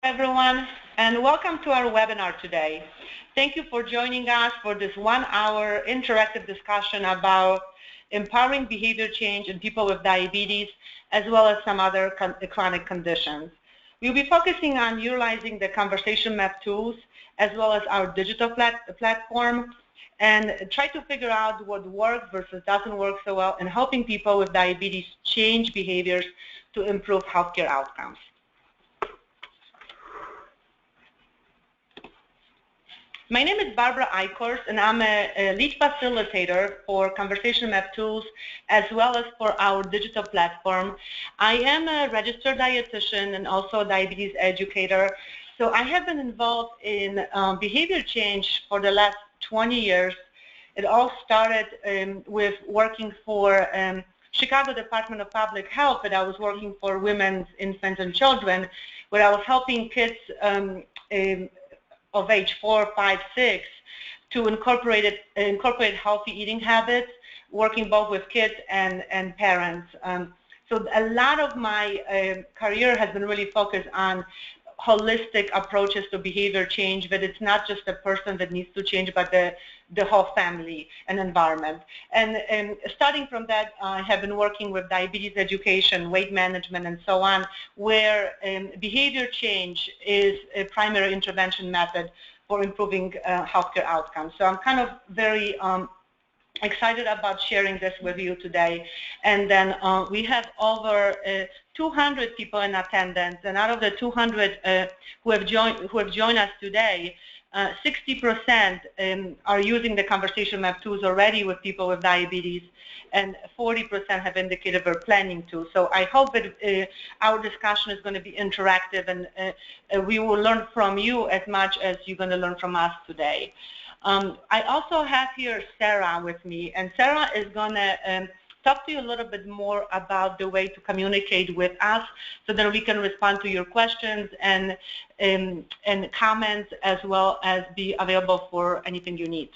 everyone, and welcome to our webinar today. Thank you for joining us for this 1-hour interactive discussion about empowering behavior change in people with diabetes, as well as some other chronic conditions. We'll be focusing on utilizing the conversation map tools, as well as our digital platform, and try to figure out what works versus doesn't work so well in helping people with diabetes change behaviors to improve healthcare outcomes. My name is Barbara Eichorst, and I'm a lead facilitator for Conversation Map Tools, as well as for our digital platform. I am a registered dietitian and also a diabetes educator. So I have been involved in behavior change for the last 20 years. It all started with working for Chicago Department of Public Health, but I was working for women, infants, and children, where I was helping kids of age 4, 5, 6 to incorporate healthy eating habits, working both with kids and parents. So a lot of my career has been really focused on holistic approaches to behavior change, that it's not just the person that needs to change, but the whole family and environment. And starting from that, I have been working with diabetes education, weight management, and so on, where behavior change is a primary intervention method for improving healthcare outcomes. So I'm kind of very excited about sharing this with you today. And then we have over 200 people in attendance, and out of the 200 who have joined us today, 60% are using the conversation map tools already with people with diabetes, and 40% have indicated they're planning to. So I hope that our discussion is going to be interactive, and we will learn from you as much as you're going to learn from us today. I also have here Sarah with me, and Sarah is going to talk to you a little bit more about the way to communicate with us so that we can respond to your questions and comments, as well as be available for anything you need.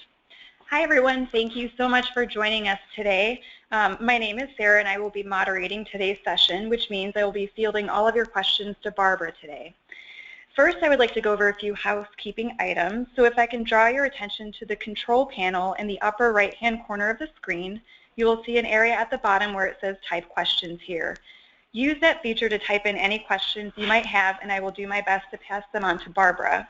Hi everyone, thank you so much for joining us today. My name is Sarah and I will be moderating today's session, which means I will be fielding all of your questions to Barbara today. First, I would like to go over a few housekeeping items. So if I can draw your attention to the control panel in the upper right-hand corner of the screen, you will see an area at the bottom where it says type questions here. Use that feature to type in any questions you might have, and I will do my best to pass them on to Barbara.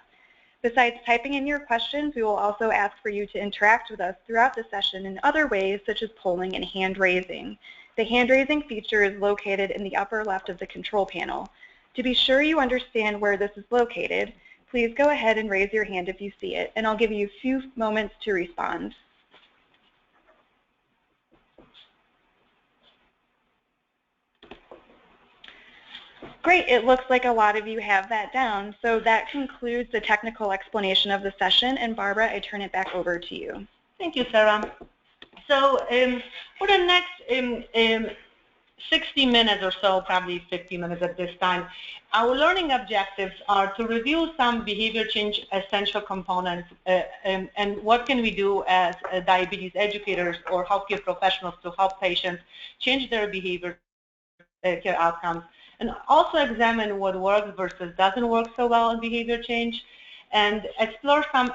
Besides typing in your questions, we will also ask for you to interact with us throughout the session in other ways, such as polling and hand raising. The hand raising feature is located in the upper left of the control panel. To be sure you understand where this is located, please go ahead and raise your hand if you see it, and I'll give you a few moments to respond. Great, it looks like a lot of you have that down. So that concludes the technical explanation of the session, and Barbara, I turn it back over to you. Thank you, Sarah. So for the next 60 minutes or so, probably 50 minutes at this time, our learning objectives are to review some behavior change essential components and what can we do as diabetes educators or healthcare professionals to help patients change their behavior care outcomes, and also examine what works versus doesn't work so well in behavior change, and explore some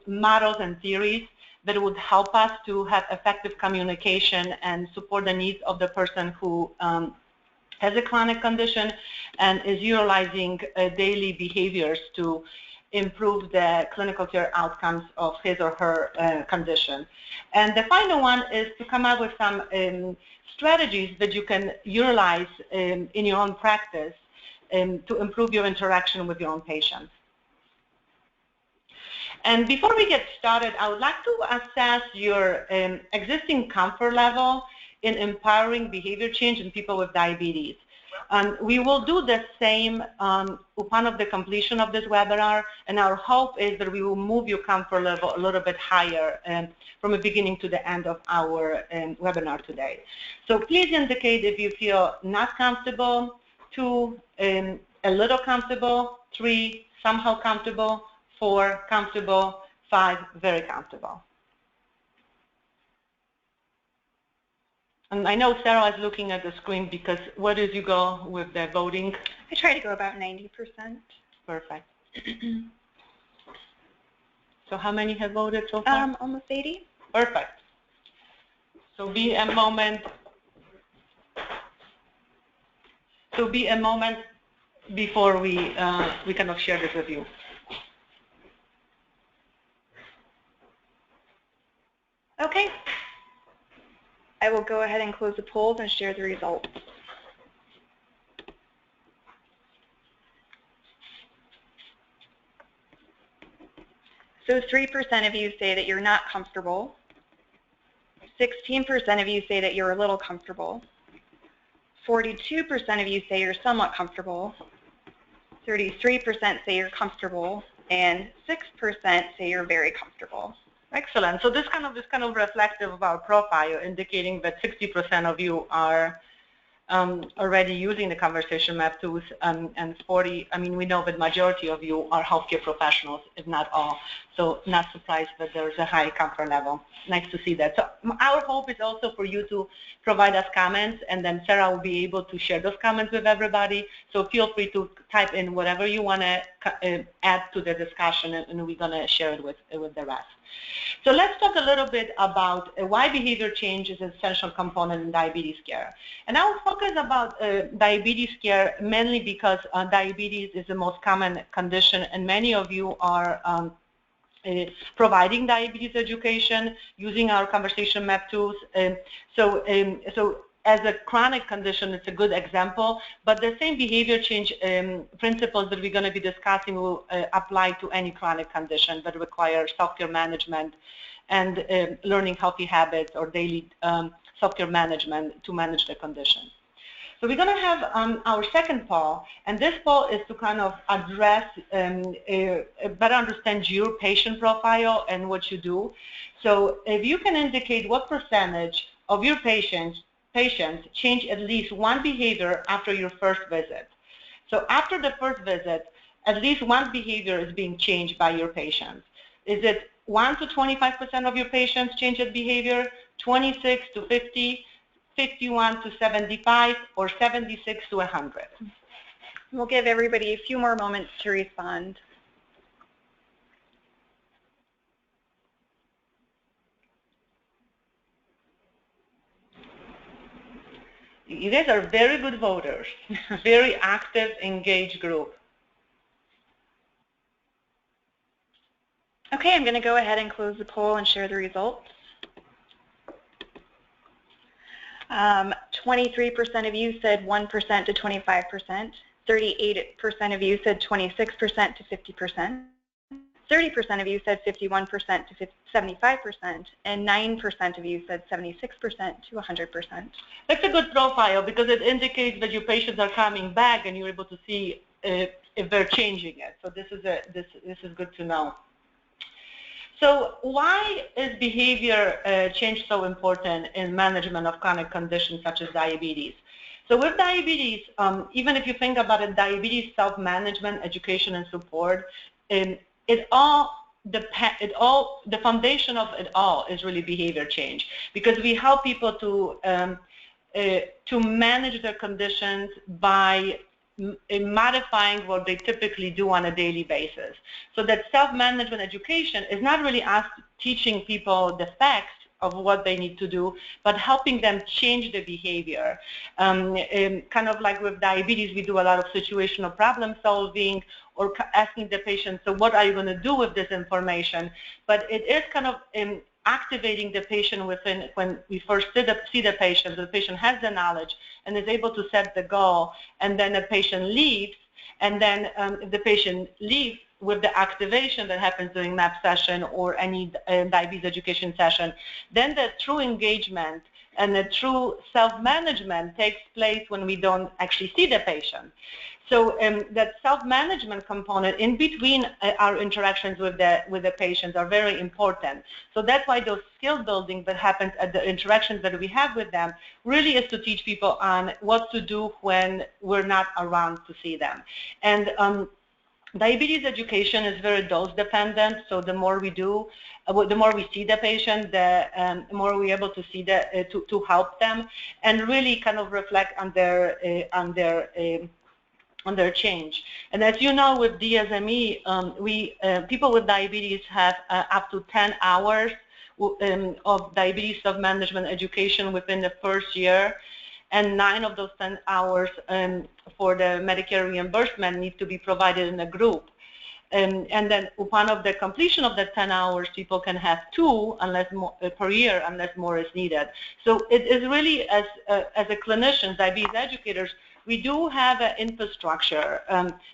models and theories that would help us to have effective communication and support the needs of the person who has a chronic condition and is utilizing daily behaviors to improve the clinical care outcomes of his or her condition. And the final one is to come up with some strategies that you can utilize in your own practice to improve your interaction with your own patients. And before we get started, I would like to assess your existing comfort level in empowering behavior change in people with diabetes. We will do the same upon the completion of this webinar, and our hope is that we will move your comfort level a little bit higher from the beginning to the end of our webinar today. So please indicate if you feel not comfortable, 2, a little comfortable, 3, somehow comfortable, 4, comfortable, 5, very comfortable. And I know Sarah is looking at the screen because where did you go with the voting? I try to go about 90%. Perfect. So how many have voted so far? Almost 80. Perfect. So be a moment. So be a moment before we kind of share this with you. Okay. I will go ahead and close the polls and share the results. So 3% of you say that you're not comfortable. 16% of you say that you're a little comfortable. 42% of you say you're somewhat comfortable. 33% say you're comfortable. And 6% say you're very comfortable. Excellent. So this is kind of reflective of our profile, indicating that 60% of you are already using the conversation map tools, and 40, I mean, we know that majority of you are healthcare professionals, if not all. So not surprised that there's a high comfort level. Nice to see that. So our hope is also for you to provide us comments, and then Sarah will be able to share those comments with everybody. So feel free to type in whatever you want to add to the discussion, and we're going to share it with the rest. So let's talk a little bit about why behavior change is an essential component in diabetes care. And I will focus about diabetes care mainly because diabetes is the most common condition, and many of you are providing diabetes education using our conversation map tools. So as a chronic condition, it's a good example, but the same behavior change principles that we're going to be discussing will apply to any chronic condition that requires self-care management and learning healthy habits or daily self-care management to manage the condition. So we're going to have our second poll, and this poll is to kind of address, better understand your patient profile and what you do. So if you can indicate what percentage of your patients change at least one behavior after your first visit. So after the first visit, at least one behavior is being changed by your patients. Is it 1 to 25% of your patients change that behavior, 26 to 50, 51 to 75, or 76 to 100? We'll give everybody a few more moments to respond. You guys are very good voters, very active, engaged group. Okay, I'm going to go ahead and close the poll and share the results. 23% of you said 1% to 25%. 38% of you said 26% to 50%. 30% of you said 51% to 75%, and 9% of you said 76% to 100%. That's a good profile because it indicates that your patients are coming back and you're able to see if they're changing it. So this is good to know. So why is behavior change so important in management of chronic conditions such as diabetes? So with diabetes, even if you think about it, diabetes self-management, education, and support, the foundation of it all is really behavior change, because we help people to manage their conditions by modifying what they typically do on a daily basis. So that self-management education is not really us teaching people the facts of what they need to do, but helping them change their behavior. Kind of like with diabetes, we do a lot of situational problem solving or asking the patient, so what are you going to do with this information? But it is kind of activating the patient within, when we first see the patient has the knowledge and is able to set the goal, and then the patient leaves, and then if the patient leaves with the activation that happens during MAP session or any diabetes education session, then the true engagement and the true self-management takes place when we don't actually see the patient. So that self-management component in between our interactions with the patients are very important. So that's why those skill building that happens at the interactions that we have with them really is to teach people on what to do when we're not around to see them. And diabetes education is very dose dependent, so the more we do, the more we see the patient, the more we're able to see to help them and really kind of reflect on their on their change. And as you know, with DSME, people with diabetes have up to 10 hours of diabetes self-management education within the first year, and 9 of those 10 hours for the Medicare reimbursement need to be provided in a group. And then upon of the completion of the 10 hours, people can have 2 unless more, per year unless more is needed. So it is really, as a clinician, diabetes educators, we do have an infrastructure,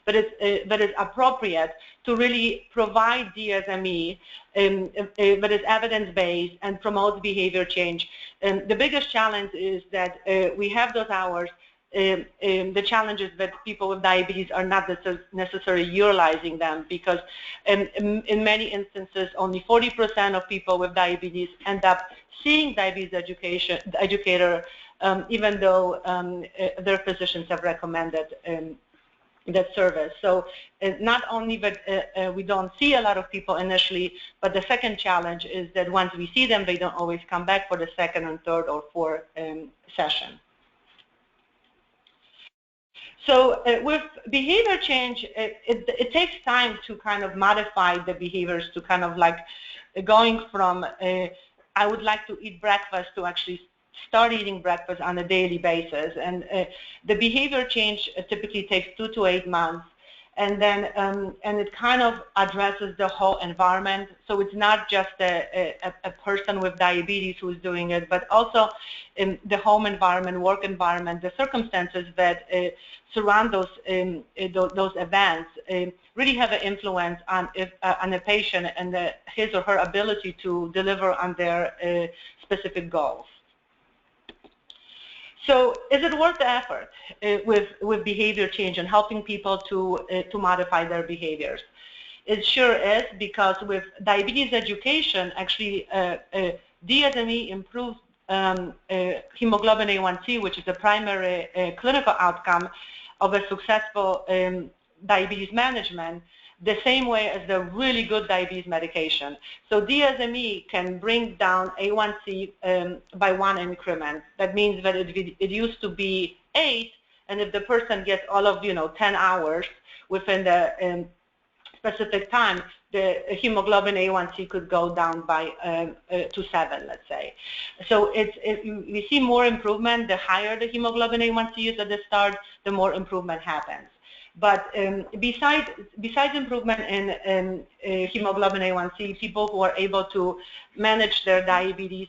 but it's appropriate to really provide DSME, but it's evidence-based and promotes behavior change. The biggest challenge is that we have those hours. The challenge is that people with diabetes are not necessarily utilizing them, because in many instances only 40% of people with diabetes end up seeing diabetes educator, even though their physicians have recommended that service. So not only that we don't see a lot of people initially, but the second challenge is that once we see them, they don't always come back for the second and third or fourth session. So with behavior change, it takes time to kind of modify the behaviors to kind of like going from I would like to eat breakfast to actually start eating breakfast on a daily basis. And the behavior change typically takes 2 to 8 months. And then and it kind of addresses the whole environment. So it's not just a person with diabetes who's doing it, but also in the home environment, work environment, the circumstances that surround those events really have an influence on a patient and his or her ability to deliver on their specific goals. So is it worth the effort with behavior change and helping people to modify their behaviors? It sure is, because with diabetes education, actually DSME improves hemoglobin A1C, which is the primary clinical outcome of a successful diabetes management, the same way as the really good diabetes medication. So DSME can bring down A1C by 1 increment. That means that it used to be 8, and if the person gets all of 10 hours within the specific time, the hemoglobin A1C could go down by to 7, let's say. So we see more improvement. The higher the hemoglobin A1C is at the start, the more improvement happens. But besides improvement in hemoglobin A1C, people who are able to manage their diabetes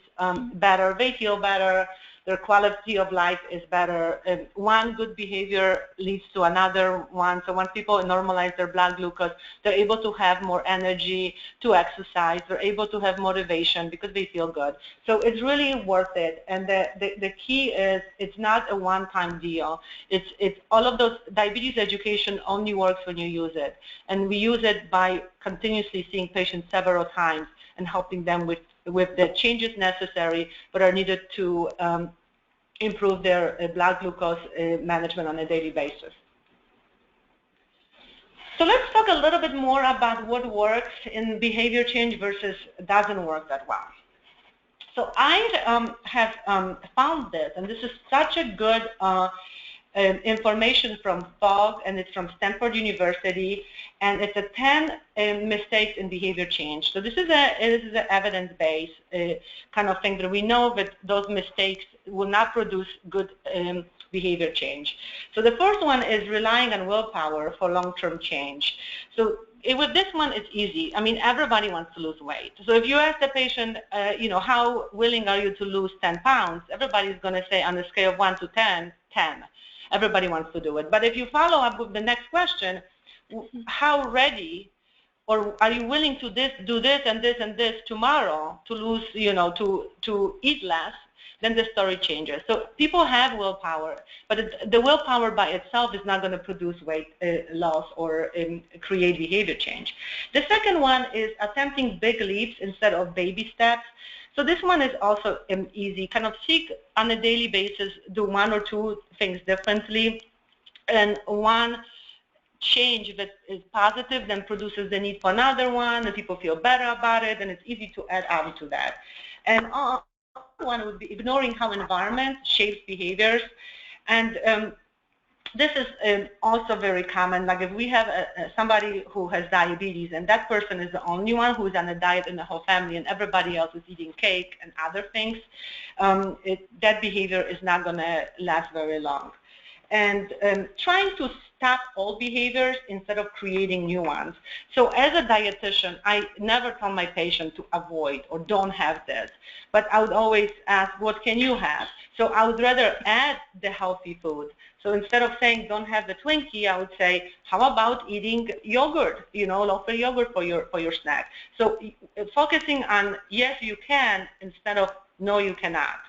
better, they feel better, their quality of life is better. One good behavior leads to another one. So when people normalize their blood glucose, they're able to have more energy to exercise. They're able to have motivation because they feel good. So it's really worth it. And the key is it's not a one-time deal. It's all of those. Diabetes education only works when you use it. And we use it by continuously seeing patients several times and helping them with the changes necessary but are needed to improve their blood glucose management on a daily basis. So let's talk a little bit more about what works in behavior change versus doesn't work that well. So I have found this, and this is such a good information from FOG, and it's from Stanford University, and it's a 10 mistakes in behavior change. So this is an evidence-based kind of thing that we know that those mistakes will not produce good behavior change. So the first one is relying on willpower for long-term change. So with this one, it's easy. I mean, everybody wants to lose weight. So if you ask the patient, how willing are you to lose 10 pounds, everybody's going to say on a scale of 1 to 10, 10. Everybody wants to do it. But if you follow up with the next question, how ready or are you willing to do this and this and this tomorrow to lose, to eat less, then the story changes. So people have willpower, but the willpower by itself is not going to produce weight loss or create behavior change. The second one is attempting big leaps instead of baby steps. So this one is also easy. Kind of seek on a daily basis, do 1 or 2 things differently, and one change that is positive then produces the need for another one, and people feel better about it, and it's easy to add on to that. And one would be ignoring how environment shapes behaviors. And this is also very common. Like if we have somebody who has diabetes and that person is the only one who is on a diet in the whole family and everybody else is eating cake and other things, that behavior is not going to last very long. And trying to stop all behaviors instead of creating new ones. So as a dietitian, I never tell my patient to avoid or don't have this, but I would always ask, what can you have? So I would rather add the healthy food. So instead of saying don't have the Twinkie, I would say, how about eating yogurt, local yogurt for your snack. So focusing on yes, you can instead of no, you cannot.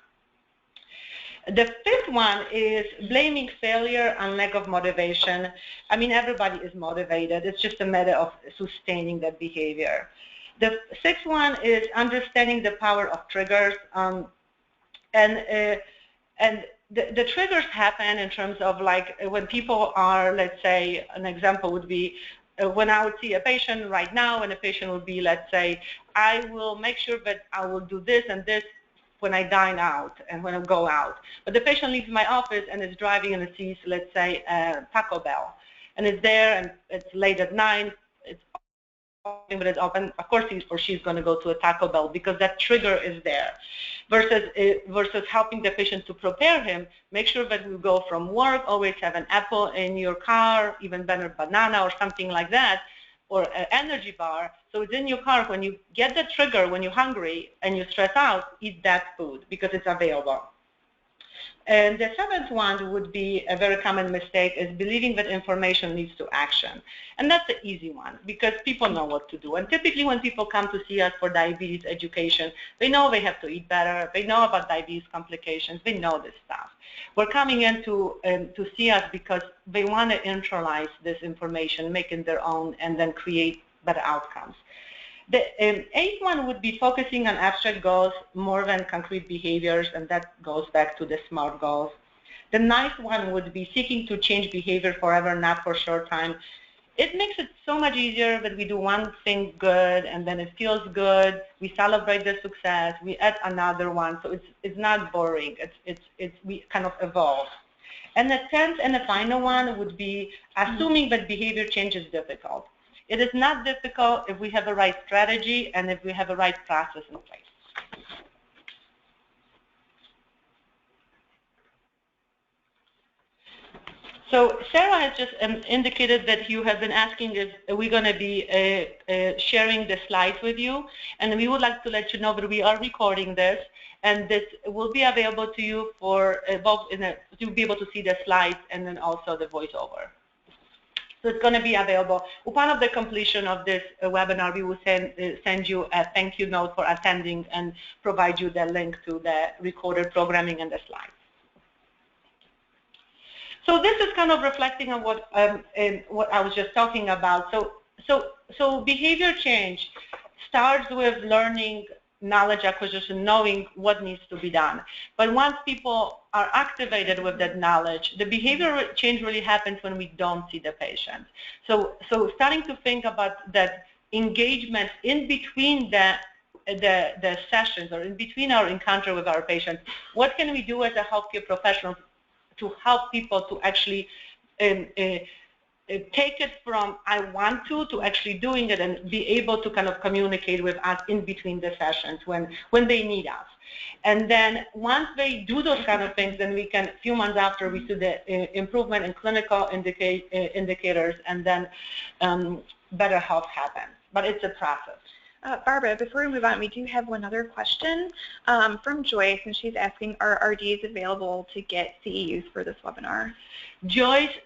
The fifth one is blaming failure and lack of motivation. I mean, everybody is motivated. It's just a matter of sustaining that behavior. The sixth one is understanding the power of triggers. And the triggers happen in terms of like when people are, let's say, an example would be when I would see a patient right now, and a patient would be, let's say, I will make sure that I will do this and this when I dine out and when I go out. But the patient leaves my office and is driving and sees, let's say, Taco Bell, and it's there and it's late at night, it's open, but it's open. Of course, he or she's going to go to a Taco Bell because that trigger is there. Versus helping the patient to prepare him, make sure that you go from work, always have an apple in your car, even better banana or something like that, or an energy bar. So it's in your car. When you get the trigger, when you're hungry and you stress out, eat that food because it's available. And the seventh one would be a very common mistake is believing that information leads to action. And that's the easy one because people know what to do. And typically when people come to see us for diabetes education, they know they have to eat better. They know about diabetes complications. They know this stuff. We're coming in to see us because they want to internalize this information, make it their own, and then create better outcomes. The eighth one would be focusing on abstract goals more than concrete behaviors, and that goes back to the SMART goals. The ninth one would be seeking to change behavior forever, not for short time. It makes it so much easier that we do one thing good, and then it feels good. We celebrate the success. We add another one, so it's not boring. We kind of evolve. And the 10th and the final one would be assuming that behavior change is difficult. It is not difficult if we have a right strategy and if we have a right process in place. So Sarah has just indicated that you have been asking if we're going to be sharing the slides with you, and we would like to let you know that we are recording this, and this will be available to you for both to be able to see the slides and then also the voiceover. So it's going to be available. Upon of the completion of this webinar, we will send you a thank you note for attending and provide you the link to the recorded programming and the slides. So this is kind of reflecting on what I was just talking about. So behavior change starts with learning, knowledge acquisition, knowing what needs to be done. But once people are activated with that knowledge, the behavior change really happens when we don't see the patient. So starting to think about that engagement in between the sessions or in between our encounter with our patients, what can we do as a healthcare professional to help people to actually take it from I want to actually doing it and be able to kind of communicate with us in between the sessions when they need us. And then once they do those kind of things, then we can, a few months after, we see the improvement in clinical indicators, and then better health happens. But it's a process. Barbara, before we move on, we do have one other question from Joyce, and she's asking, are RDs available to get CEUs for this webinar? Joyce,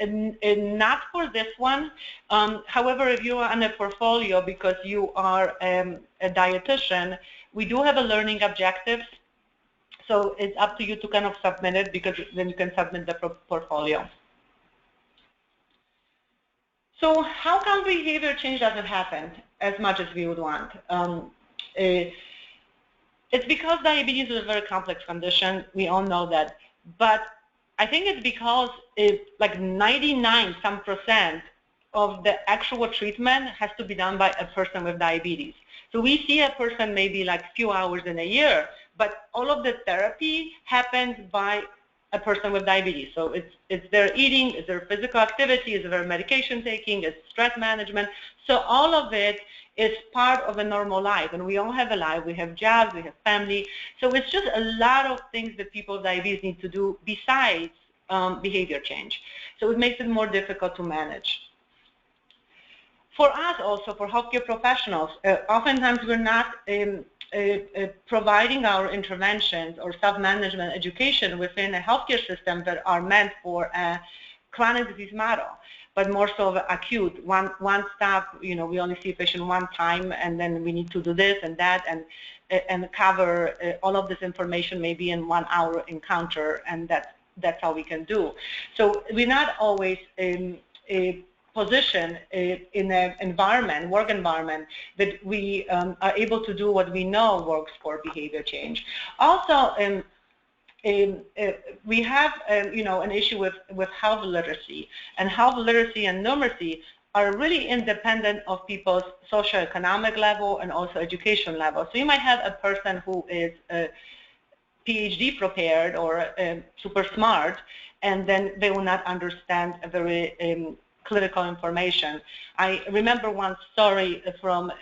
not for this one. However, if you are on a portfolio because you are a dietitian, we do have a learning objectives. So it's up to you to kind of submit it because then you can submit the portfolio. So how come behavior change doesn't happen as much as we would want? It's because diabetes is a very complex condition. We all know that. But I think it's because like 99% of the actual treatment has to be done by a person with diabetes. So we see a person maybe like a few hours in a year, but all of the therapy happens by a person with diabetes. So it's their eating, it's their physical activity, it's their medication taking, it's stress management. So all of it is part of a normal life, and we all have a life. We have jobs, we have family. So it's just a lot of things that people with diabetes need to do besides behavior change. So it makes it more difficult to manage. For us also, for healthcare professionals, oftentimes we're not providing our interventions or self-management education within a healthcare system that are meant for a chronic disease model, but more so of acute, one stop, we only see a patient one time, and then we need to do this and that, and cover all of this information maybe in 1 hour encounter, and that's how we can do. So we're not always position in an work environment that we are able to do what we know works for behavior change. Also, we have an issue with health literacy, and health literacy and numeracy are really independent of people's socioeconomic level and also education level. So you might have a person who is PhD prepared or super smart, and then they will not understand a very clinical information. I remember one story from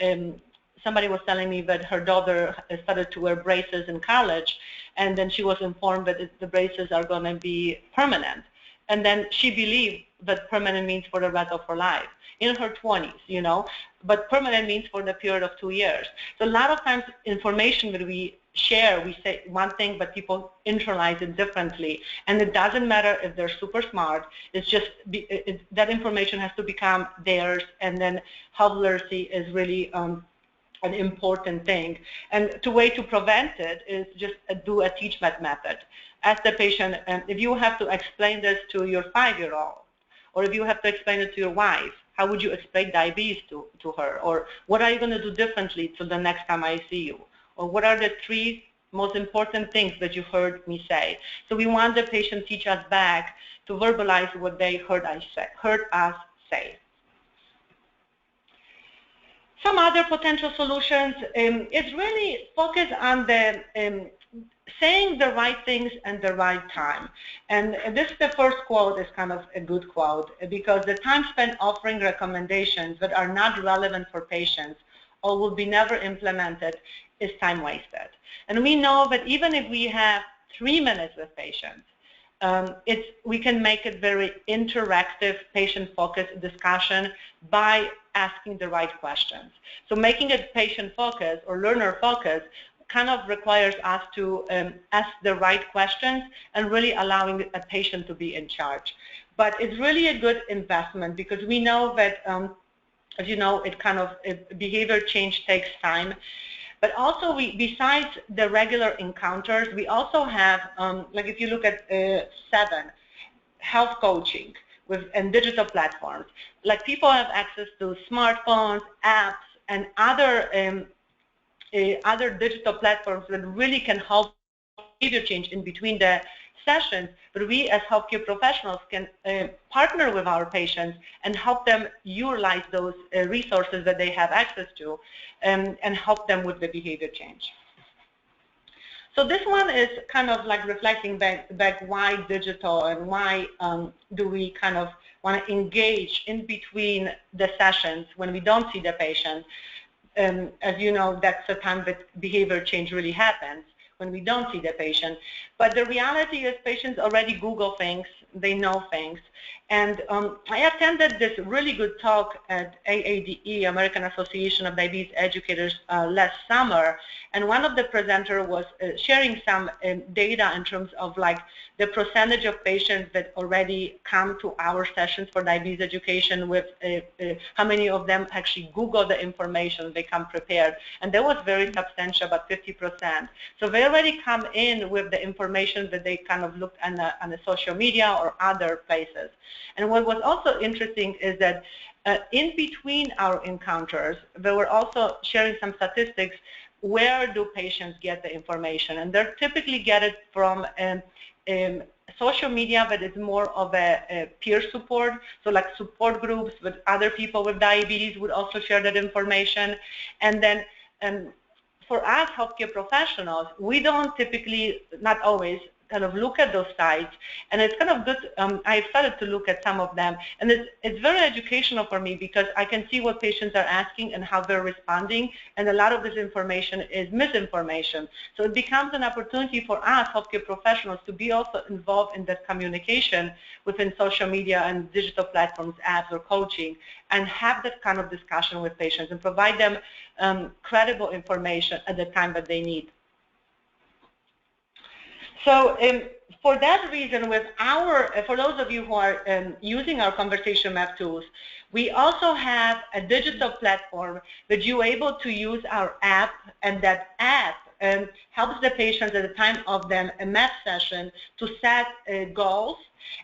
somebody was telling me that her daughter started to wear braces in college, and then she was informed that the braces are going to be permanent. And then she believed that permanent means for the rest of her life, in her 20s, but permanent means for the period of 2 years. So a lot of times information that we share, we say one thing, but people internalize it differently. And it doesn't matter if they're super smart, it's just that information has to become theirs, and then health literacy is really an important thing. And the way to prevent it is just do a teach-met method. Ask the patient, if you have to explain this to your 5-year-old, or if you have to explain it to your wife, how would you explain diabetes to her? Or what are you going to do differently till the next time I see you? Or what are the 3 most important things that you heard me say? So we want the patient to teach us back to verbalize what they heard us say. Some other potential solutions is really focus on the saying the right things and the right time. And this is the first quote is kind of a good quote, because the time spent offering recommendations that are not relevant for patients or will be never implemented is time wasted. And we know that even if we have 3 minutes with patients, we can make it very interactive, patient-focused discussion by asking the right questions. So making it patient-focused or learner-focused kind of requires us to ask the right questions and really allowing a patient to be in charge. But it's really a good investment, because we know that, as you know, behavior change takes time. But also, besides the regular encounters, we also have, like if you look at 7, health coaching and digital platforms. Like people have access to smartphones, apps, and other digital platforms that really can help behavior change in between the sessions, but we as healthcare professionals can partner with our patients and help them utilize those resources that they have access to, and help them with the behavior change. So this one is kind of like reflecting back why digital, and why do we kind of want to engage in between the sessions when we don't see the patient. As you know, that's the time that behavior change really happens, when we don't see the patient. But the reality is patients already Google things, they know things. And I attended this really good talk at AADE, American Association of Diabetes Educators, last summer. And one of the presenters was sharing some data in terms of like the percentage of patients that already come to our sessions for diabetes education, with how many of them actually Google the information, they come prepared. And that was very substantial, about 50%. So they already come in with the information that they kind of looked on the social media or other places. And what was also interesting is that in between our encounters, they were also sharing some statistics. Where do patients get the information? And they typically get it from social media, but it's more of a peer support. So like support groups with other people with diabetes would also share that information. And then for us healthcare professionals, we don't typically, not always, kind of look at those sites, and it's kind of good. I've started to look at some of them, and it's very educational for me because I can see what patients are asking and how they're responding, and a lot of this information is misinformation. So it becomes an opportunity for us, healthcare professionals, to be also involved in that communication within social media and digital platforms, apps, or coaching, and have that kind of discussion with patients and provide them credible information at the time that they need. So for that reason, for those of you who are using our conversation map tools, we also have a digital platform that you're able to use our app, and that app helps the patients at the time of a map session to set goals.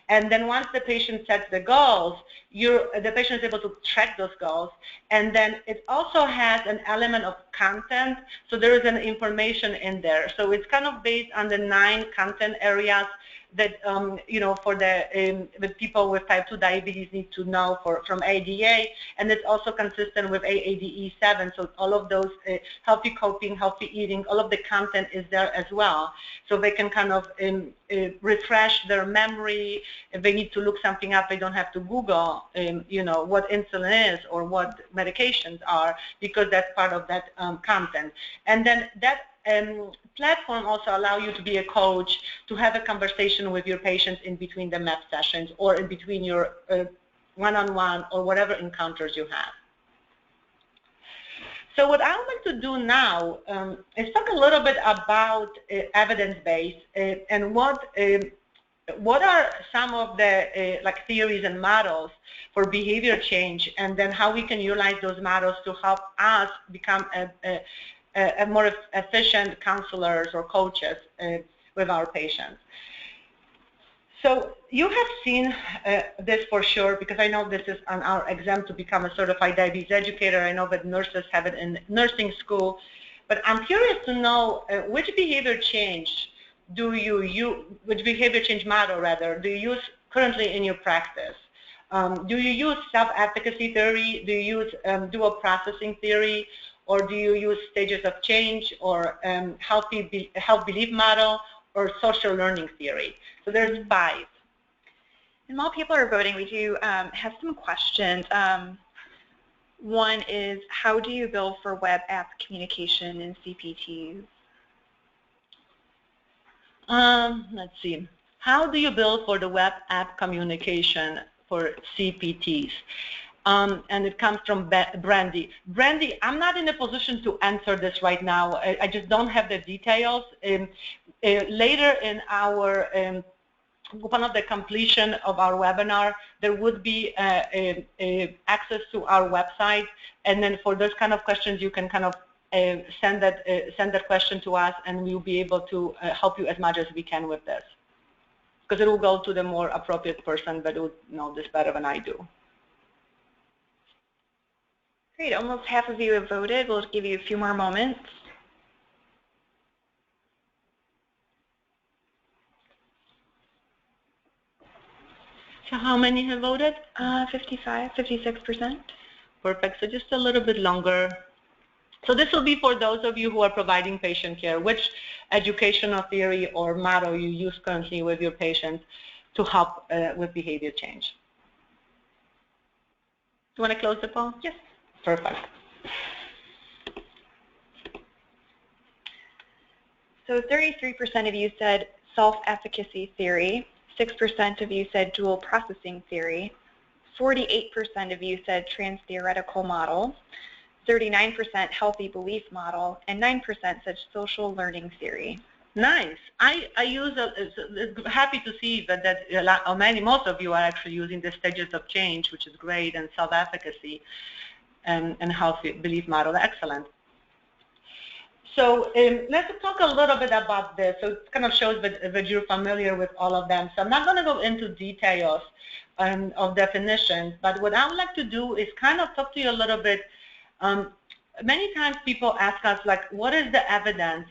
And then once the patient sets the goals, the patient is able to track those goals. And then it also has an element of content. So there is an information in there. So it's kind of based on the 9 content areas that for the people with type 2 diabetes need to know from ADA, and it's also consistent with AADE7. So all of those healthy coping, healthy eating, all of the content is there as well. So they can kind of refresh their memory. If they need to look something up, they don't have to Google, what insulin is or what medications are, because that's part of that content. And then that platform also allow you to be a coach, to have a conversation with your patients in between the MAP sessions or in between your one-on-one or whatever encounters you have. So what I would like to do now is talk a little bit about evidence-based and what are some of the theories and models for behavior change, and then how we can utilize those models to help us become a more efficient counselors or coaches with our patients. So you have seen this for sure, because I know this is on our exam to become a certified diabetes educator. I know that nurses have it in nursing school, but I'm curious to know which behavior change which behavior change model rather, do you use currently in your practice? Do you use self-efficacy theory? Do you use dual processing theory? Or do you use stages of change, or health belief model, or social learning theory? So there's 5. And while people are voting, we do have some questions. One is, how do you build for web app communication in CPTs? Let's see. How do you build for the web app communication for CPTs? And it comes from Brandy. Brandy, I'm not in a position to answer this right now. I just don't have the details. Later in our, upon the completion of our webinar, there would be access to our website, and then for those kind of questions, you can kind of send that question to us, and we'll be able to help you as much as we can with this, because it will go to the more appropriate person that would know this better than I do. Great, almost half of you have voted. We'll give you a few more moments. So how many have voted? 56%. Perfect, so just a little bit longer. So this will be for those of you who are providing patient care, which educational theory or model you use currently with your patients to help with behavior change. You want to close the poll? Yes. Perfect. So 33% of you said self-efficacy theory, 6% of you said dual processing theory, 48% of you said trans-theoretical model, 39% healthy belief model, and 9% said social learning theory. Nice. I use, happy to see that most of you are actually using the stages of change, which is great, and self-efficacy. And healthy belief model. Excellent. So let's talk a little bit about this. So it kind of shows that you're familiar with all of them. So I'm not going to go into details of definitions, but what I would like to do is kind of talk to you a little bit. Many times people ask us, what is the evidence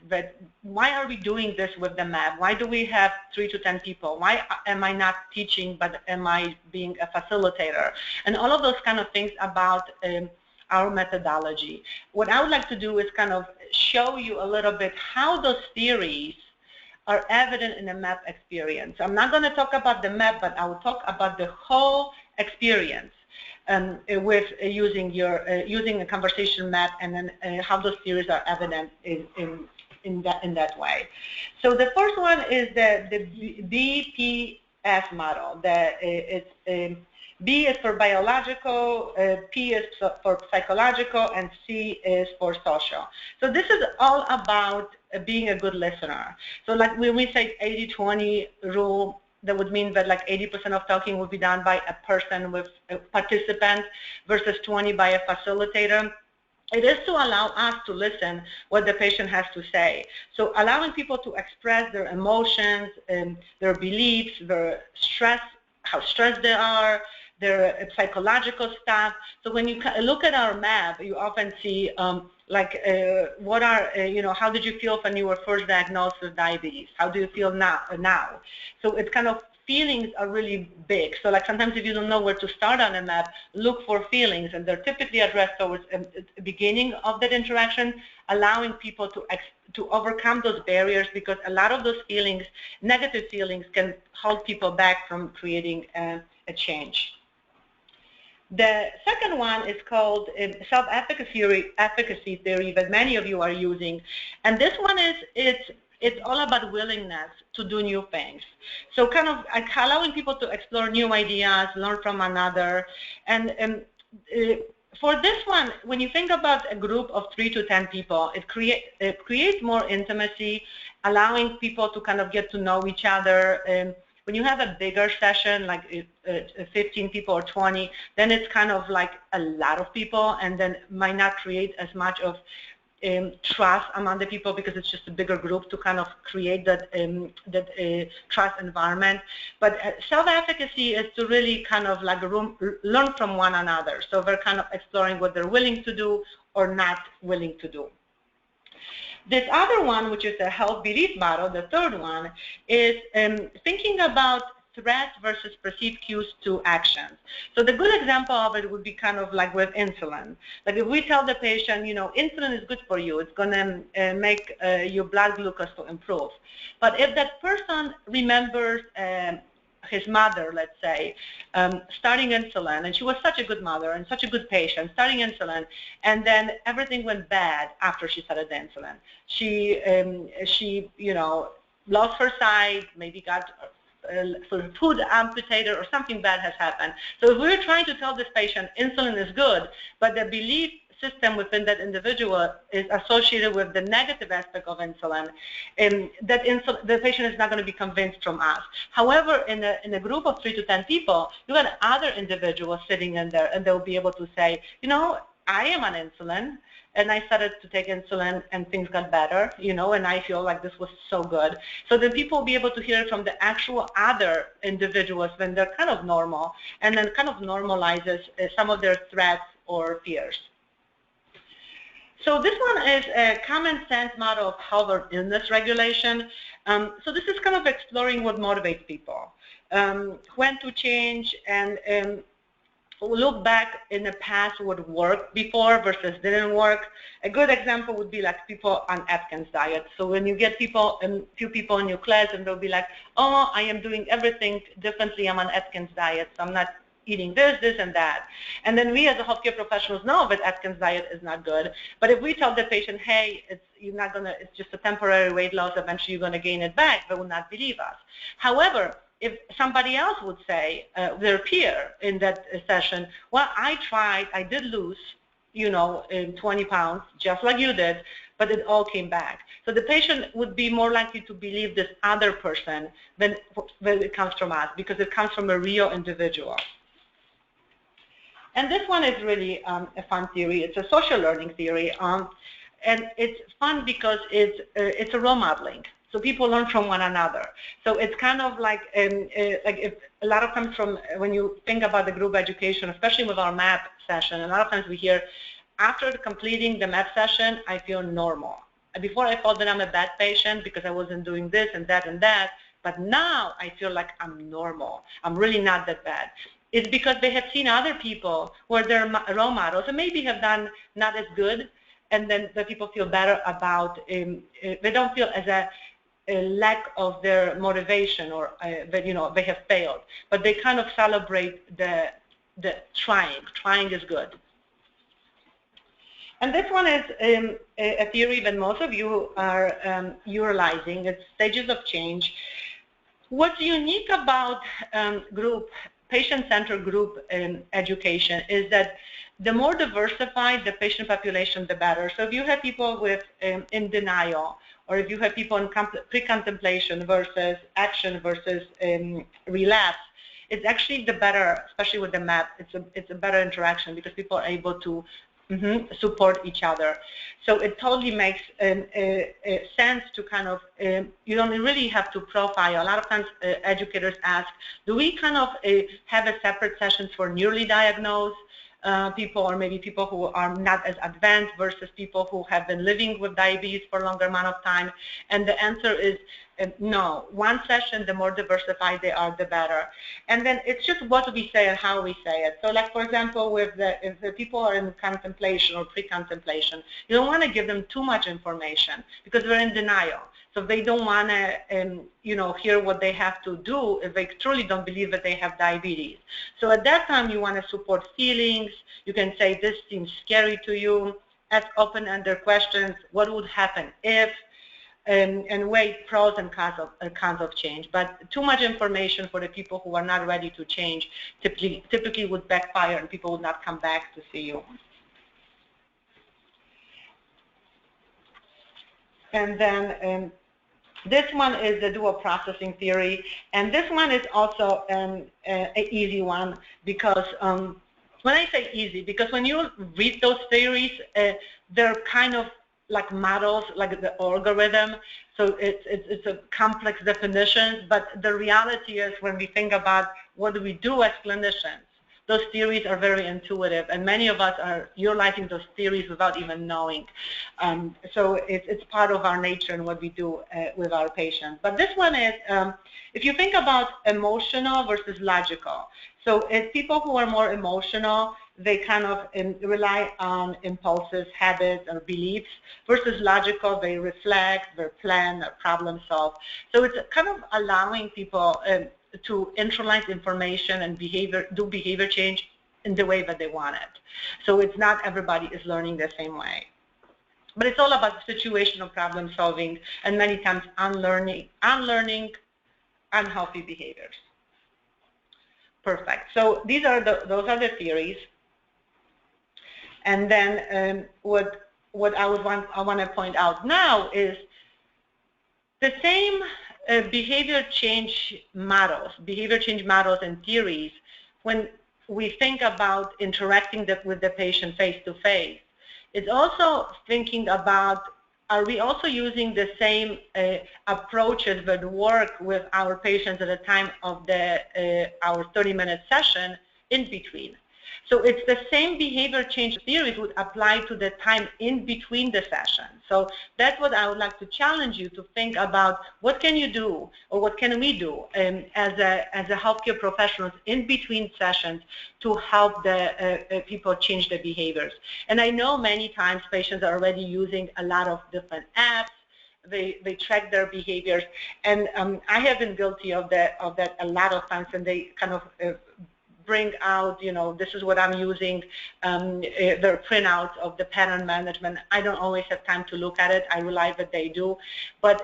why are we doing this with the MAP? Why do we have 3 to 10 people? Why am I not teaching, but am I being a facilitator? And all of those kind of things about our methodology. What I would like to do is kind of show you a little bit how those theories are evident in the MAP experience. I'm not going to talk about the MAP, but I will talk about the whole experience with using a conversation map, and then how those theories are evident in that way. So the first one is the BPS model. B is for biological, P is for psychological, and C is for social. So this is all about being a good listener. So like when we say 80-20 rule, that would mean that like 80% of talking will be done by a person with a participant versus 20 by a facilitator. It is to allow us to listen what the patient has to say. So allowing people to express their emotions and their beliefs, their stress, how stressed they are, their psychological stuff. So when you look at our map, you often see what are, how did you feel when you were first diagnosed with diabetes? How do you feel now? So it's kind of, feelings are really big. So like sometimes if you don't know where to start on a map, look for feelings, and they're typically addressed towards the beginning of that interaction, allowing people to overcome those barriers, because a lot of those feelings, negative feelings, can hold people back from creating a change. The second one is called self-efficacy theory that many of you are using, and this one is it's all about willingness to do new things. So kind of allowing people to explore new ideas, learn from another. And for this one, when you think about a group of 3 to 10 people, it creates more intimacy, allowing people to kind of get to know each other. When you have a bigger session, like 15 people or 20, then it's kind of like a lot of people, and then might not create as much of trust among the people, because it's just a bigger group to kind of create that trust environment. But self-efficacy is to really kind of like learn from one another. So they're kind of exploring what they're willing to do or not willing to do. This other one, which is the health belief model, the third one, is thinking about threats versus perceived cues to actions. So the good example of it would be kind of like with insulin. Like if we tell the patient, insulin is good for you, it's going to make your blood glucose to improve. But if that person remembers his mother, let's say, starting insulin, and she was such a good mother and such a good patient, starting insulin, and then everything went bad after she started the insulin. She lost her sight, maybe got food amputated, or something bad has happened. So if we're trying to tell this patient insulin is good, but the belief system within that individual is associated with the negative aspect of insulin, the patient is not going to be convinced from us. However, in a group of 3 to 10 people, you got other individuals sitting in there, and they'll be able to say, I am on insulin, and I started to take insulin, and things got better, and I feel like this was so good. So then people will be able to hear it from the actual other individuals when they're kind of normal, and then kind of normalizes some of their threats or fears. So this one is a common sense model of health or illness regulation. So this is kind of exploring what motivates people, when to change, and look back in the past what worked before versus didn't work. A good example would be like people on Atkins diet. So when you get people, a few people in your class, and they'll be like, oh, I am doing everything differently, I'm on Atkins diet, so I'm not eating this, and that. And then we as a healthcare professionals know that Atkins diet is not good. But if we tell the patient, hey, it's just a temporary weight loss, eventually you're going to gain it back, they will not believe us. However, if somebody else would say, their peer in that session, well, I did lose, 20 pounds, just like you did, but it all came back. So the patient would be more likely to believe this other person when it comes from us, because it comes from a real individual. And this one is really a fun theory. It's a social learning theory, and it's fun because it's a role modeling. So people learn from one another. So it's kind of like if a lot of times when you think about the group education, especially with our MAP session, a lot of times we hear, after completing the MAP session, I feel normal. Before I thought that I'm a bad patient because I wasn't doing this and that, but now I feel like I'm normal. I'm really not that bad. It's because they have seen other people who are their role models and maybe have done not as good, and then the people feel better about, they don't feel as a lack of their motivation or that they have failed, but they kind of celebrate the trying. Trying is good. And this one is a theory that most of you are utilizing. It's stages of change. What's unique about patient-centered group education is that the more diversified the patient population, the better. So if you have people with in denial, or if you have people in pre-contemplation versus action versus relapse, it's actually the better, especially with the MAP. It's a better interaction because people are able to support each other. So it totally makes sense to kind of, you don't really have to profile. A lot of times educators ask, do we kind of have a separate sessions for newly diagnosed people, or maybe people who are not as advanced versus people who have been living with diabetes for a longer amount of time? And the answer is no. One session, the more diversified they are, the better. And then it's just what we say and how we say it. So like, for example, if the people are in contemplation or pre-contemplation, you don't want to give them too much information because they're in denial. So they don't want to, hear what they have to do if they truly don't believe that they have diabetes. So at that time, you want to support feelings. You can say, this seems scary to you. Ask open-ended questions. What would happen if? And weigh pros and cons of change. But too much information for the people who are not ready to change typically would backfire, and people would not come back to see you. And then this one is the dual processing theory, and this one is also an easy one because when I say easy, because when you read those theories, they're kind of like models, like the algorithm. So it's a complex definition, but the reality is when we think about what do we do as clinicians, those theories are very intuitive, and many of us are utilizing those theories without even knowing. So it's part of our nature and what we do with our patients. But this one is, if you think about emotional versus logical. So if people who are more emotional, they kind of rely on impulses, habits, or beliefs, versus logical, they reflect, they plan, or problem solve. So it's kind of allowing people to internalize information and do behavior change in the way that they want it. So it's not everybody is learning the same way. But it's all about situational problem solving and many times unlearning unhealthy behaviors. Perfect. So those are the theories. And then what I want to point out now is the same behavior change models and theories. When we think about interacting with the patient face to face, it's also thinking about, are we also using the same approaches that work with our patients at the time of our 30-minute session in between? So it's the same behavior change theories would apply to the time in between the sessions. So that's what I would like to challenge you to think about. What can you do, or what can we do as a healthcare professionals in between sessions to help the people change their behaviors? And I know many times patients are already using a lot of different apps. They track their behaviors, and I have been guilty of that a lot of times, and they kind of bring out, this is what I'm using, their printouts of the pattern management. I don't always have time to look at it. I realize that they do, but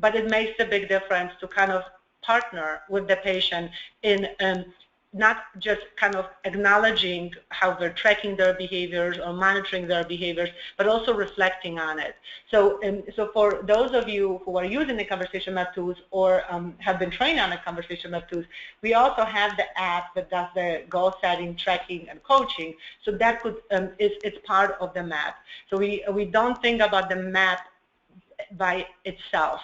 it makes a big difference to kind of partner with the patient in not just kind of acknowledging how they're tracking their behaviors or monitoring their behaviors, but also reflecting on it. So for those of you who are using the conversation map tools or have been trained on the conversation map tools, we also have the app that does the goal setting, tracking, and coaching. So that it's part of the map. So we don't think about the map by itself,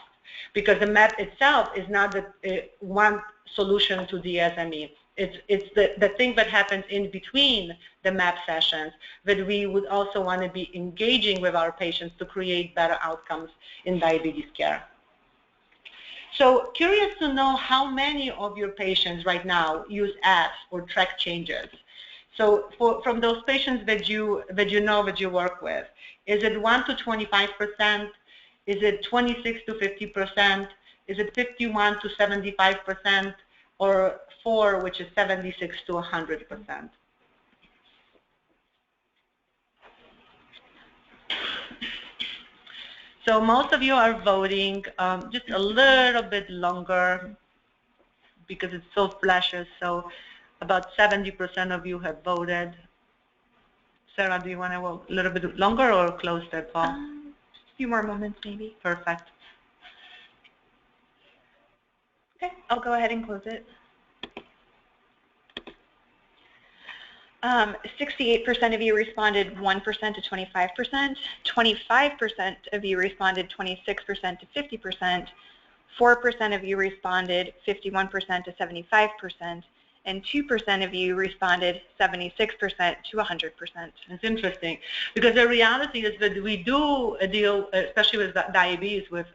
because the map itself is not the one solution to DSME. It's the thing that happens in between the MAP sessions that we would also want to be engaging with our patients to create better outcomes in diabetes care. So curious to know how many of your patients right now use apps or track changes. So from those patients that you work with, is it 1 to 25%? Is it 26 to 50%? Is it 51 to 75%, or 4, which is 76 to 100%? So most of you are voting just a little bit longer because it still flashes. So about 70% of you have voted. Sarah, do you want to vote a little bit longer or close that poll? A few more moments, maybe. Perfect. Okay, I'll go ahead and close it. 68% of you responded 1% to 25%. 25% of you responded 26% to 50%. 4% of you responded 51% to 75%. And 2% of you responded 76% to 100%. It's interesting because the reality is that we do deal, especially with diabetes, with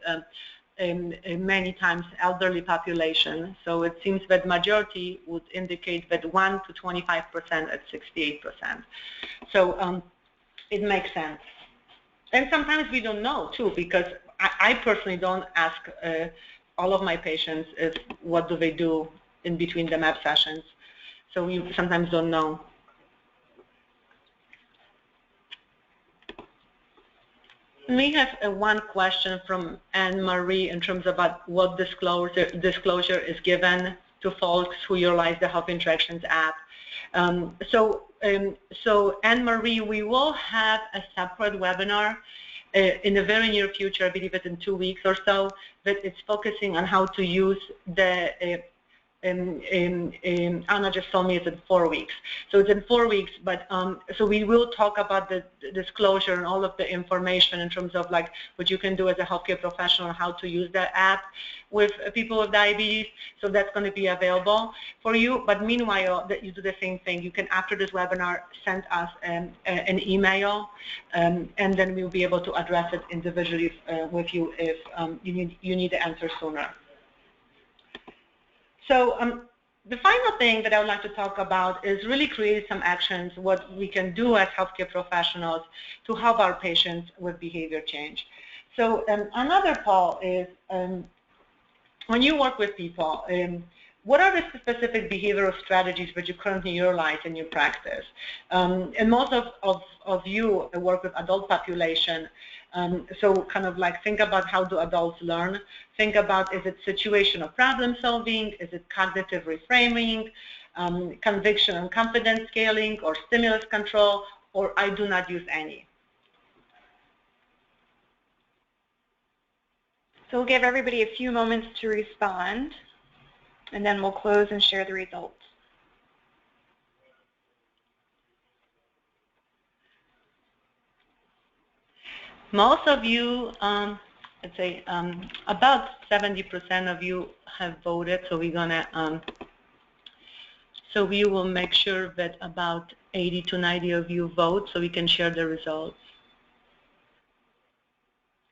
many times elderly population. So it seems that majority would indicate that 1 to 25% at 68%. So it makes sense. And sometimes we don't know too, because I personally don't ask all of my patients if what do they do in between the MAP sessions. So we sometimes don't know. We have one question from Anne-Marie in terms of what disclosure is given to folks who utilize the Health Interactions app. So Anne-Marie, we will have a separate webinar in the very near future, I believe it's in 2 weeks or so, that it's focusing on how to use the Anna just told me it's in 4 weeks. So it's in 4 weeks, but so we will talk about the disclosure and all of the information in terms of like what you can do as a healthcare professional, how to use the app with people with diabetes. So that's going to be available for you. But meanwhile, that you do the same thing. You can, after this webinar, send us an email, and then we'll be able to address it individually with you if you need the answer sooner. So the final thing that I would like to talk about is really create some actions, what we can do as healthcare professionals to help our patients with behavior change. So another poll is, when you work with people, what are the specific behavioral strategies that you currently utilize in your practice? And most of you work with adult population. So kind of like think about how do adults learn. Think about, is it situational problem solving? Is it cognitive reframing, conviction and confidence scaling, or stimulus control, or I do not use any? So we'll give everybody a few moments to respond, and then we'll close and share the results. Most of you, let's say about 70% of you have voted, so we're gonna, so we will make sure that about 80 to 90 of you vote so we can share the results.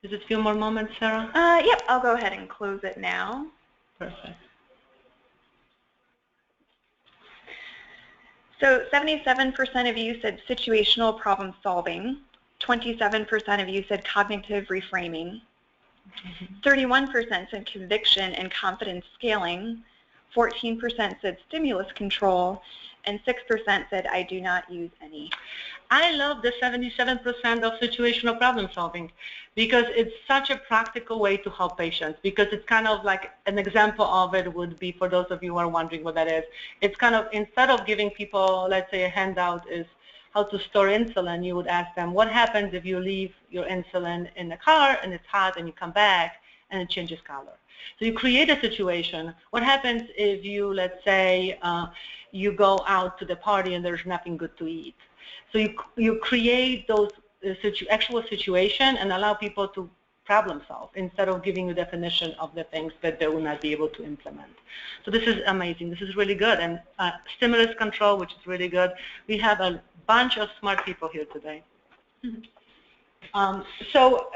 Is it a few more moments, Sarah? Yep, I'll go ahead and close it now. Perfect. So 77% of you said situational problem solving. 27% of you said cognitive reframing. 31% said conviction and confidence scaling. 14% said stimulus control. And 6% said, I do not use any. I love the 77% of situational problem solving because it's such a practical way to help patients, because it's kind of like an example of it would be, for those of you who are wondering what that is, it's kind of, instead of giving people, let's say a handout is how to store insulin, you would ask them, what happens if you leave your insulin in the car and it's hot and you come back and it changes color? So you create a situation. What happens if you, let's say, you go out to the party and there's nothing good to eat? So you create those actual situation and allow people to problem solve instead of giving you definition of the things that they will not be able to implement. So this is amazing. This is really good. And stimulus control, which is really good. We have a bunch of smart people here today. So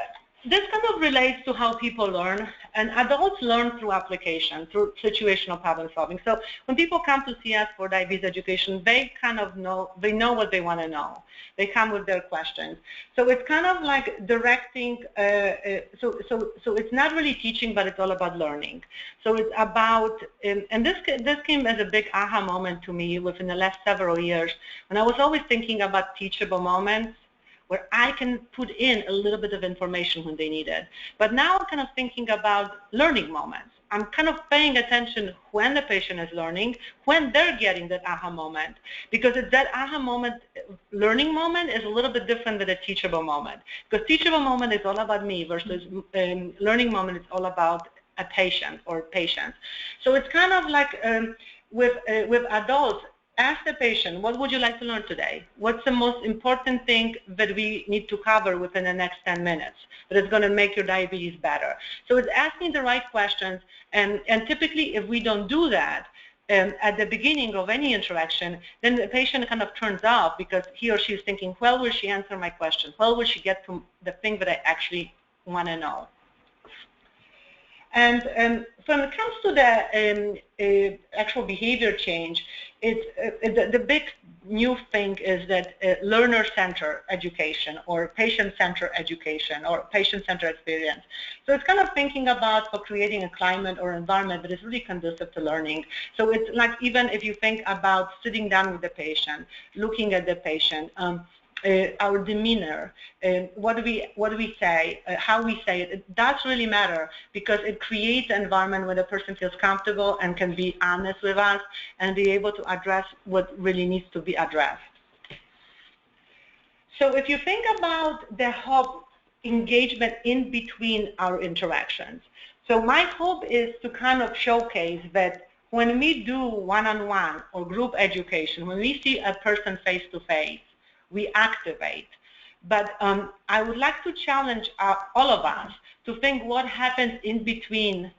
this kind of relates to how people learn, and adults learn through application, through situational problem solving. So when people come to see us for diabetes education, they kind of know what they want to know. They come with their questions. So it's kind of like directing, so it's not really teaching, but it's all about learning. So it's about, and this came as a big aha moment to me within the last several years, when I was always thinking about teachable moments, where I can put in a little bit of information when they need it. But now I'm kind of thinking about learning moments. I'm kind of paying attention when the patient is learning, when they're getting that aha moment, because it's that aha moment, learning moment is a little bit different than a teachable moment. Because teachable moment is all about me versus learning moment is all about a patient or patients. So it's kind of like with adults, ask the patient, what would you like to learn today? What's the most important thing that we need to cover within the next 10 minutes that is going to make your diabetes better? So it's asking the right questions, and typically if we don't do that at the beginning of any interaction, then the patient kind of turns off because he or she is thinking, well, will she answer my question? Well, will she get to the thing that I actually want to know? And when it comes to the actual behavior change, the big new thing is that learner-centered education or patient-centered education or patient-centered experience. So it's kind of thinking about for creating a climate or environment that is really conducive to learning. So it's like even if you think about sitting down with the patient, looking at the patient, our demeanor, what do we say, how we say it, it does really matter because it creates an environment where the person feels comfortable and can be honest with us and be able to address what really needs to be addressed. So if you think about the whole engagement in between our interactions, so my hope is to kind of showcase that when we do one-on-one or group education, when we see a person face-to-face, we activate. But I would like to challenge all of us to think what happens in between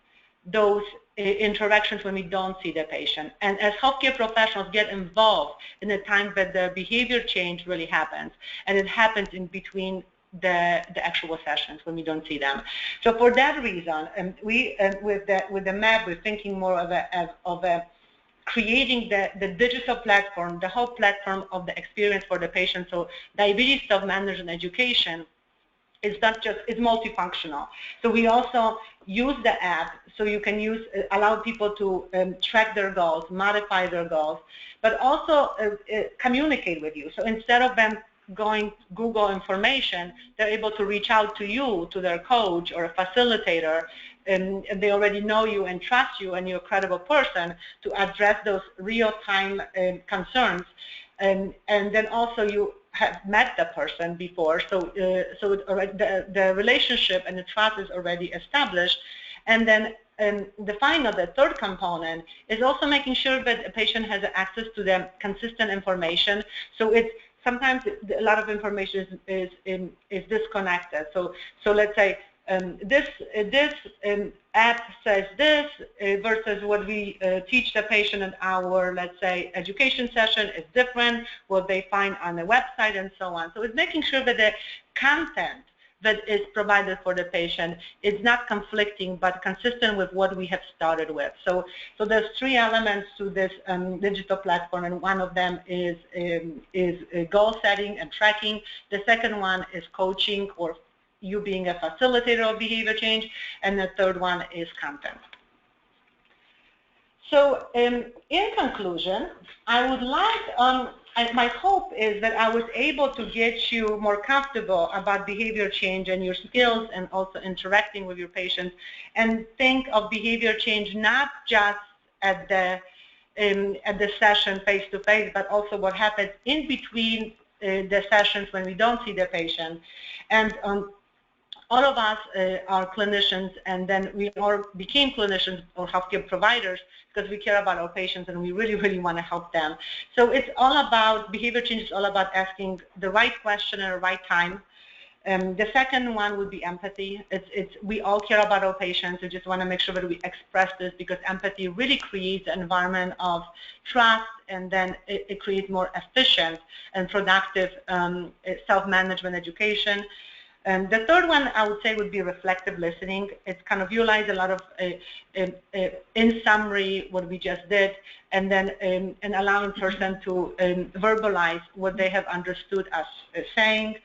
those interactions when we don't see the patient. And as healthcare professionals get involved in the time that the behavior change really happens, and it happens in between the actual sessions when we don't see them. So for that reason, we with the map, we're thinking more of a creating the digital platform, the whole platform of the experience for the patient. So diabetes self-management education is not just, it's multifunctional. So we also use the app so you can allow people to track their goals, modify their goals, but also communicate with you. So instead of them going Google information, they're able to reach out to you, to their coach or a facilitator, and they already know you and trust you and you're a credible person to address those real-time concerns. And then also you have met the person before, so the relationship and the trust is already established. And then the third component is also making sure that a patient has access to the consistent information. So it's sometimes a lot of information is disconnected. So let's say this app says this versus what we teach the patient in our, let's say, education session is different, what they find on the website and so on. So it's making sure that the content that is provided for the patient is not conflicting but consistent with what we have started with. So there's three elements to this digital platform, and one of them is goal setting and tracking. The second one is coaching, or you being a facilitator of behavior change, and the third one is content. So in conclusion, I would like, my hope is that I was able to get you more comfortable about behavior change and your skills and also interacting with your patients, and think of behavior change not just at the session face-to-face, but also what happens in between the sessions when we don't see the patient. And all of us are clinicians, and then we all became clinicians or healthcare providers because we care about our patients and we really, really want to help them. So it's all about, behavior change is all about asking the right question at the right time. The second one would be empathy. We all care about our patients. We just want to make sure that we express this, because empathy really creates an environment of trust, and then it creates more efficient and productive self-management education. And the third one I would say would be reflective listening. It's kind of utilize a lot of, in summary, what we just did, and then and allowing person to verbalize what they have understood us saying.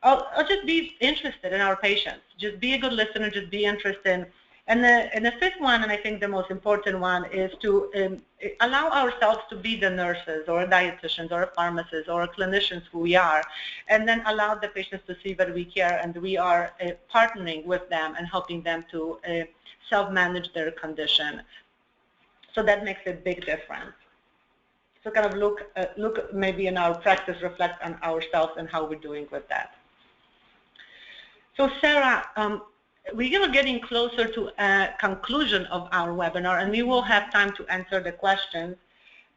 Or just be interested in our patients. Just be a good listener, just be interested. And the fifth one, and I think the most important one, is to allow ourselves to be the nurses or dietitians or pharmacists or clinicians who we are, and then allow the patients to see that we care and we are partnering with them and helping them to self-manage their condition. So that makes a big difference. So kind of look maybe in our practice, reflect on ourselves and how we're doing with that. So Sarah, we are getting closer to a conclusion of our webinar, and we will have time to answer the questions.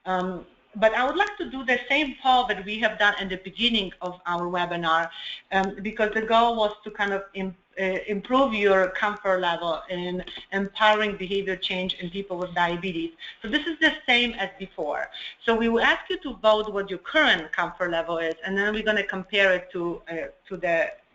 But I would like to do the same poll that we have done in the beginning of our webinar, because the goal was to kind of improve your comfort level in empowering behavior change in people with diabetes. So this is the same as before. So we will ask you to vote what your current comfort level is, and then we're going to compare it to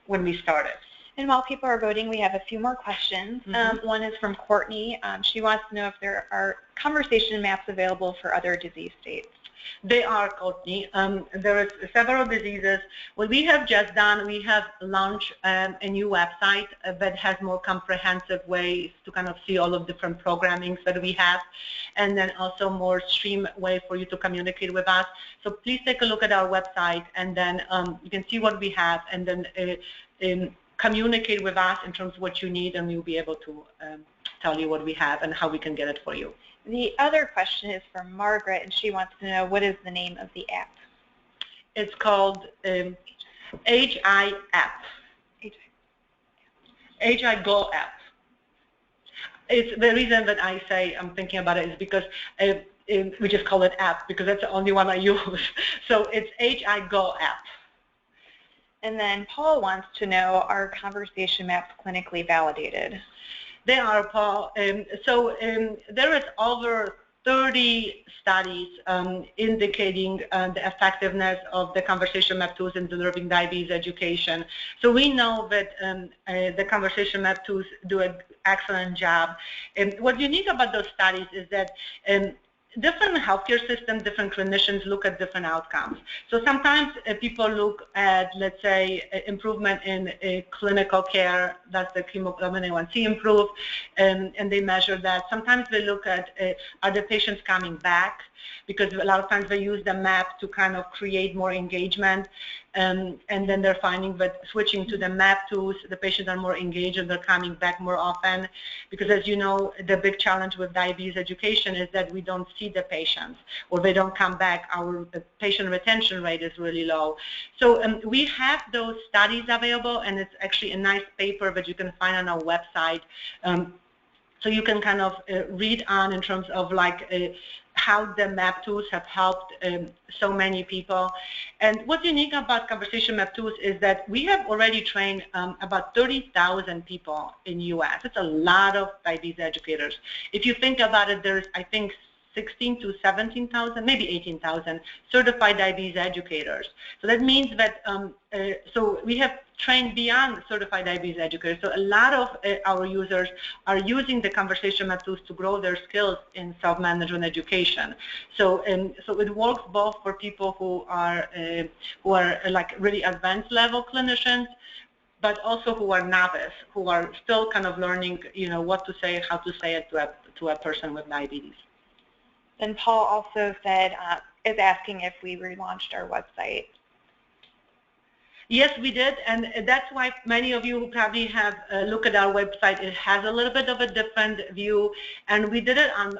when we started. And while people are voting, we have a few more questions. One is from Courtney. She wants to know if there are conversation maps available for other disease states. They are, Courtney. There are several diseases. What we have just done, we have launched a new website that has more comprehensive ways to kind of see all of different programmings that we have, and then also more stream way for you to communicate with us. So please take a look at our website, and then you can see what we have, and then communicate with us in terms of what you need, and we'll be able to tell you what we have and how we can get it for you. The other question is from Margaret, and she wants to know, what is the name of the app? It's called HI app. HI Go app. It's the reason that I say I'm thinking about it is because we just call it app because that's the only one I use. So it's HI Go app. And then Paul wants to know, are conversation maps clinically validated? They are, Paul. There is over 30 studies indicating the effectiveness of the conversation map tools in delivering diabetes education. So we know that the conversation map tools do an excellent job. And what's unique about those studies is that different healthcare systems, different clinicians look at different outcomes. So sometimes people look at, let's say, improvement in clinical care, that's the hemoglobin A1C improve, and they measure that. Sometimes they look at, are the patients coming back? Because a lot of times they use the map to kind of create more engagement, and then they're finding that switching to the map tools, the patients are more engaged and they're coming back more often. Because as you know, the big challenge with diabetes education is that we don't see the patients, or they don't come back. Our patient retention rate is really low. So we have those studies available, and it's actually a nice paper that you can find on our website. So you can kind of read on in terms of like how the map tools have helped so many people. And what's unique about conversation map tools is that we have already trained about 30,000 people in U.S. It's a lot of diabetes educators. If you think about it, there's, I think, 16 to 17,000, maybe 18,000 certified diabetes educators. So that means that, so we have trained beyond certified diabetes educators. So a lot of our users are using the conversation map tools to grow their skills in self-management education. So so it works both for people who are like really advanced level clinicians, but also who are novice, who are still kind of learning, you know, what to say, how to say it to a person with diabetes. Then Paul also said, is asking if we relaunched our website. Yes, we did, and that's why many of you who probably have looked at our website, it has a little bit of a different view, and we did it on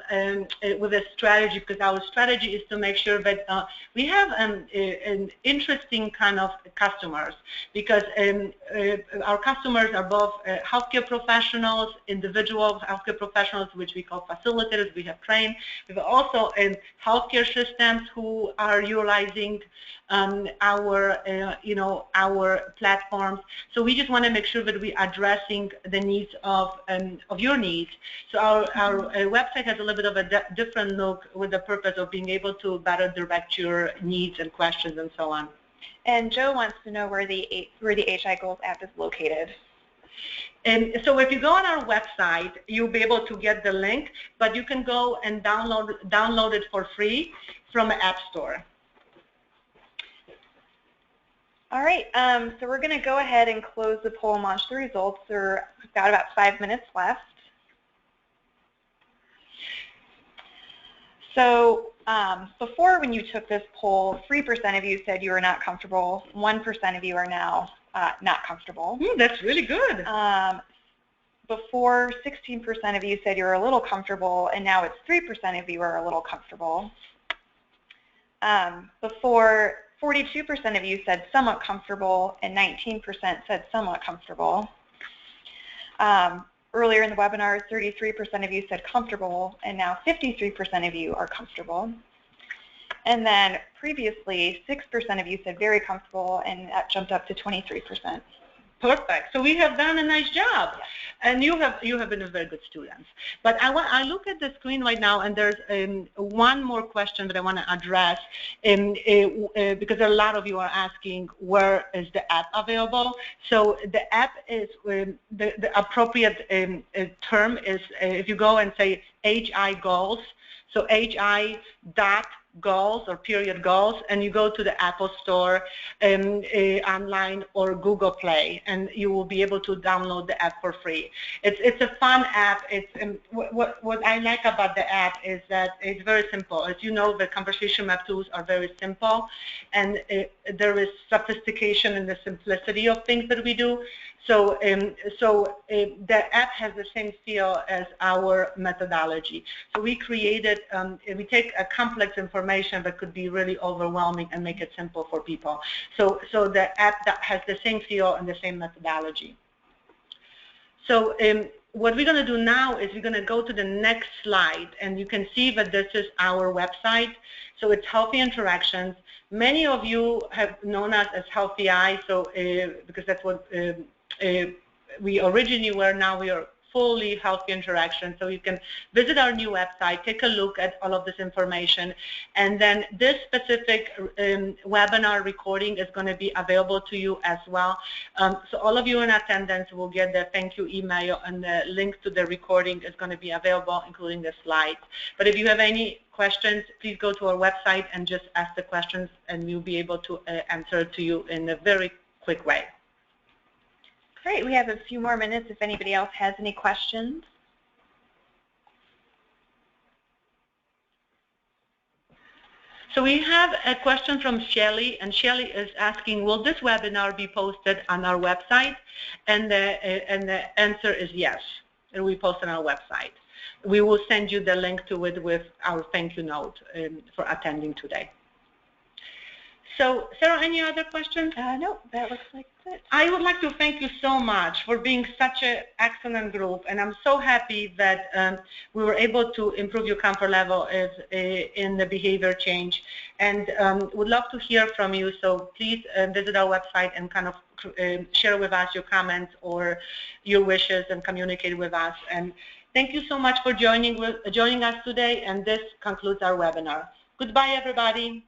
with a strategy, because our strategy is to make sure that we have an interesting kind of customers, because our customers are both healthcare professionals, individual healthcare professionals, which we call facilitators, we have trained. We have also healthcare systems who are utilizing our, you know, our platforms. So we just want to make sure that we're addressing the needs of your needs. So our website has a little bit of a different look with the purpose of being able to better direct your needs and questions and so on. And Joe wants to know where the HI Goals app is located. And so if you go on our website, you'll be able to get the link, but you can go and download it for free from the App Store. All right, so we're going to go ahead and close the poll and launch the results. We've got about 5 minutes left. So before, when you took this poll, 3% of you said you were not comfortable. 1% of you are now not comfortable. That's really good. Before, 16% of you said you were a little comfortable, and now it's 3% of you are a little comfortable. Before, 42% of you said somewhat comfortable, and 19% said somewhat comfortable. Earlier in the webinar, 33% of you said comfortable, and now 53% of you are comfortable. And then previously, 6% of you said very comfortable, and that jumped up to 23%. Perfect. So we have done a nice job, and you have been a very good student. But I look at the screen right now, and there's one more question that I want to address, because a lot of you are asking where is the app available. So the app is the appropriate term is if you go and say HI Goals, so HI.goals or period goals, and you go to the Apple Store online or Google Play, and you will be able to download the app for free. It's a fun app. It's what I like about the app is that it's very simple. As you know, the conversation map tools are very simple, and there is sophistication in the simplicity of things that we do. So, the app has the same feel as our methodology. So we created, we take a complex information that could be really overwhelming and make it simple for people. So the app that has the same feel and the same methodology. So what we're going to do now is we're going to go to the next slide, and you can see that this is our website. So it's Healthy Interactions. Many of you have known us as Healthy Eye, so because that's what we originally were. Now we are fully Healthy Interaction. So you can visit our new website, take a look at all of this information, and then this specific webinar recording is going to be available to you as well. So all of you in attendance will get the thank you email, and the link to the recording is going to be available, including the slides. But if you have any questions, please go to our website and just ask the questions, and we'll be able to answer to you in a very quick way. Great. We have a few more minutes if anybody else has any questions. So we have a question from Shelly, and Shelly is asking, will this webinar be posted on our website? And the answer is yes. It will be posted on our website. We will send you the link to it with our thank you note for attending today. So, Sarah, any other questions? No, that looks like it. I would like to thank you so much for being such an excellent group, and I'm so happy that we were able to improve your comfort level in the behavior change, and would love to hear from you. So please visit our website and kind of share with us your comments or your wishes and communicate with us. And thank you so much for joining us today, and this concludes our webinar. Goodbye, everybody.